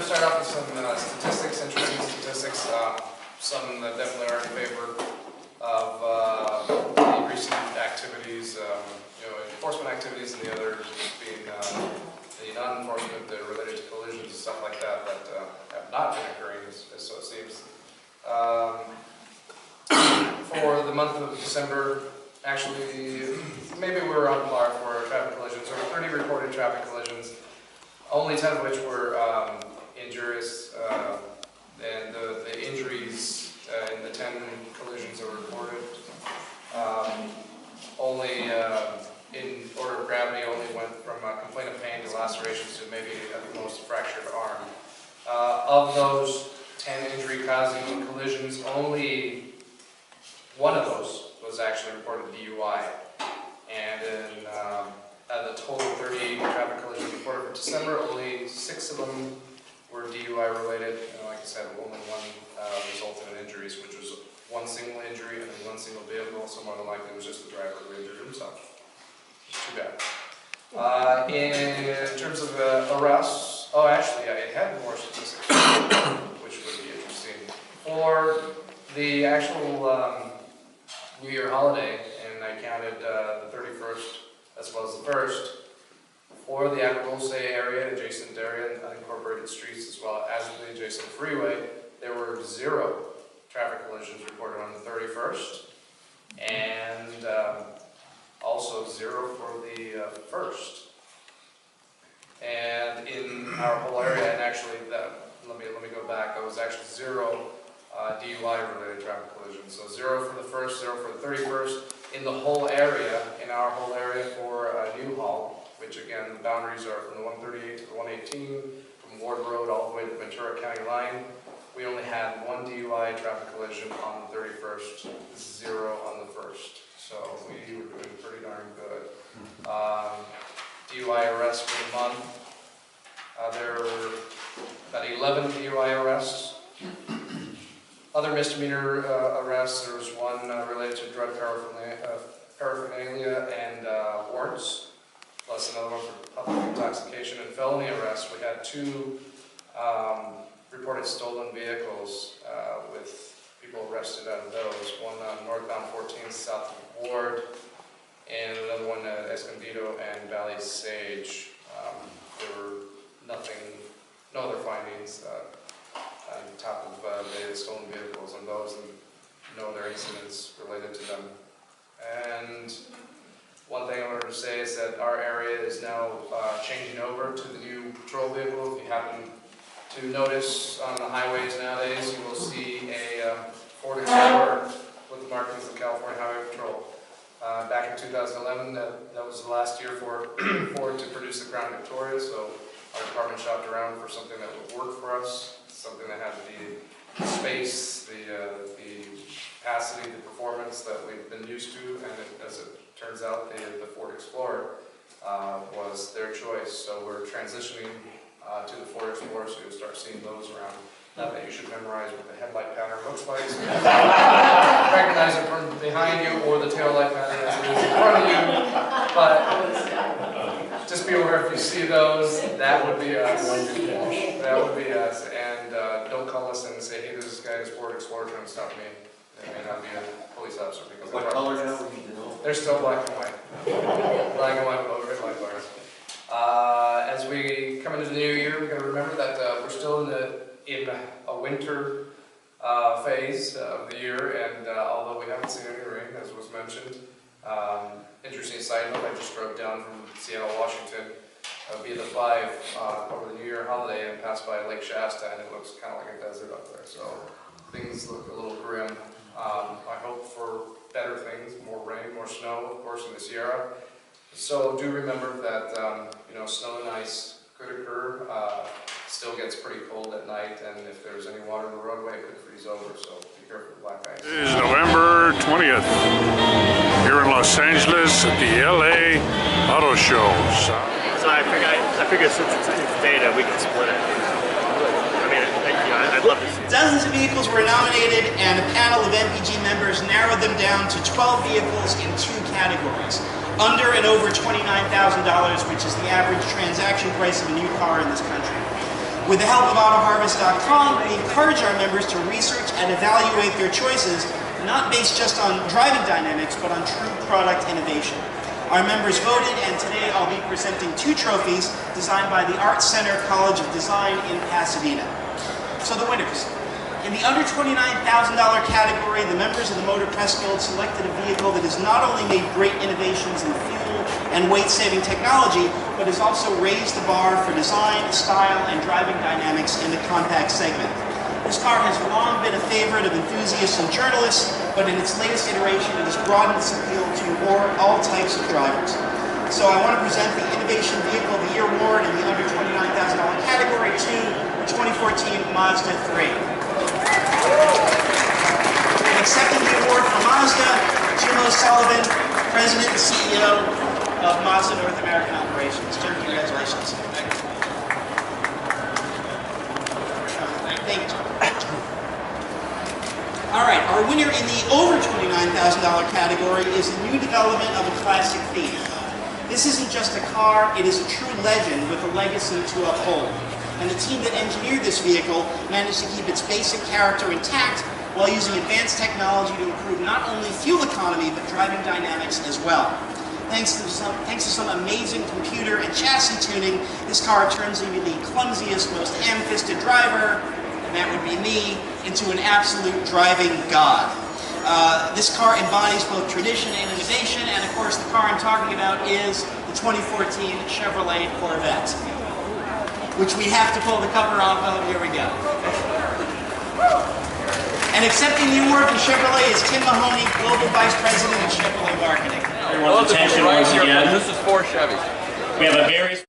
to start off with some statistics, interesting statistics. Some that definitely are in favor of increasing activities, enforcement activities, and the others being the non-enforcement related to collisions and stuff like that have not been occurring, so it seems. For the month of December, actually, maybe we were on par for traffic collisions. There were 30 reported traffic collisions, only 10 of which were injurious, and the injuries in the 10 collisions that were reported, only in order of gravity, only went from a complaint of pain to lacerations to maybe at the most fractured arm. Of those 10 injury-causing collisions, only one of those was actually reported DUI, and in the total 38 traffic collisions reported for December, only 6 of them were DUI related, and like I said, only one resulted in injuries, which was one single injury and one single vehicle, so more than likely it was just the driver who injured himself. Too bad. In terms of arrests, actually, it had more statistics, which would be interesting. For the actual New Year holiday, and I counted the 31st as well as the 1st, for the Agua Dulce area, adjacent area, and unincorporated streets, as well as the adjacent freeway, there were 0 traffic collisions reported on the 31st, and also 0 for the 1st. And in our whole area, and actually, let me go back. That was actually 0 DUI-related traffic collisions. So 0 for the 1st, 0 for the 31st. In the whole area, in our whole area for Newhall, which again, the boundaries are from the 138 to the 118, from Ward Road all the way to the Ventura County line. We only had 1 DUI traffic collision on the 31st, 0 on the 1st. So we were doing pretty darn good. DUI arrests for the month. There were about 11 DUI arrests. Other misdemeanor arrests, there was one related to drug paraphernalia and warrants, plus another one for public intoxication and felony arrests. We had 2 reported stolen vehicles with people arrested out of those. One on northbound 14th south of Ward, and another one at Escondido and Valley Sage. There were no other findings on top of the stolen vehicles on those, and no other incidents related to them. And one thing I wanted to say is that our area is now changing over to the new patrol vehicle. If you happen to notice on the highways nowadays, you will see a Ford Explorer with the markings of California Highway Patrol. Back in 2011, that was the last year for Ford to produce the Crown Victoria, so our department shopped around for something that would work for us, something that had the space, the capacity, the performance that we've been used to, and as it turns out, the Ford Explorer was their choice. So we're transitioning to the Ford Explorer, so you'll start seeing those around. Not that you should memorize what the headlight pattern looks like, so you recognize it from behind you, or the tail light pattern as it is in front of you, but just be aware if you see those, that would be us. That would be us, and don't call us and say, hey, there's this guy in his Ford Explorer trying to stop me. It may not be a police officer, because what colors now we need to know? They're still black and white. Black and white with red light bars. As we come into the new year, we've got to remember that we're still in a winter phase of the year, and although we haven't seen any rain, as was mentioned, interesting side note, I just drove down from Seattle, Washington, via the 5 over the New Year holiday, and passed by Lake Shasta, and it looks kind of like a desert up there, so things look a little grim. I hope for better things, more rain, more snow, of course, in the Sierra. So do remember that snow and ice could occur. Still gets pretty cold at night, and if there's any water in the roadway, it could freeze over, so be careful with black ice. It is November 20th here in Los Angeles at the LA Auto Show. So I figured since it's data, we can split it. I mean, I'd love to see it. Dozens of vehicles were nominated, and a panel of MPG members narrowed them down to 12 vehicles in 2 categories. Under and over $29,000, which is the average transaction price of a new car in this country. With the help of autoharvest.com, we encourage our members to research and evaluate their choices, not based just on driving dynamics, but on true product innovation. Our members voted, and today I'll be presenting 2 trophies designed by the Art Center College of Design in Pasadena. So the winners. In the under $29,000 category, the members of the Motor Press Guild selected a vehicle that has not only made great innovations in fuel and weight-saving technology, but has also raised the bar for design, style, and driving dynamics in the compact segment. This car has long been a favorite of enthusiasts and journalists, but in its latest iteration, it has broadened its appeal to all types of drivers. So I want to present the Innovation Vehicle of the Year Award in the under $29,000 category to the 2014 Mazda 3. And accepting the award for Mazda, Jim O'Sullivan, President and CEO of Mazda North American Operations. Jim, congratulations. Thank you, Jim. All right, our winner in the over $29,000 category is a new development of a classic theme. This isn't just a car, it is a true legend with a legacy to uphold. And the team that engineered this vehicle managed to keep its basic character intact while using advanced technology to improve not only fuel economy, but driving dynamics as well. Thanks to some amazing computer and chassis tuning, this car turns even the clumsiest, most ham-fisted driver, and that would be me, into an absolute driving god. This car embodies both tradition and innovation, and of course the car I'm talking about is the 2014 Chevrolet Corvette, which we have to pull the cover off of. Here we go. And accepting the award from Chevrolet is Tim Mahoney, Global Vice President of Chevrolet Marketing. Everyone's attention once again. This is for Chevy. We have a very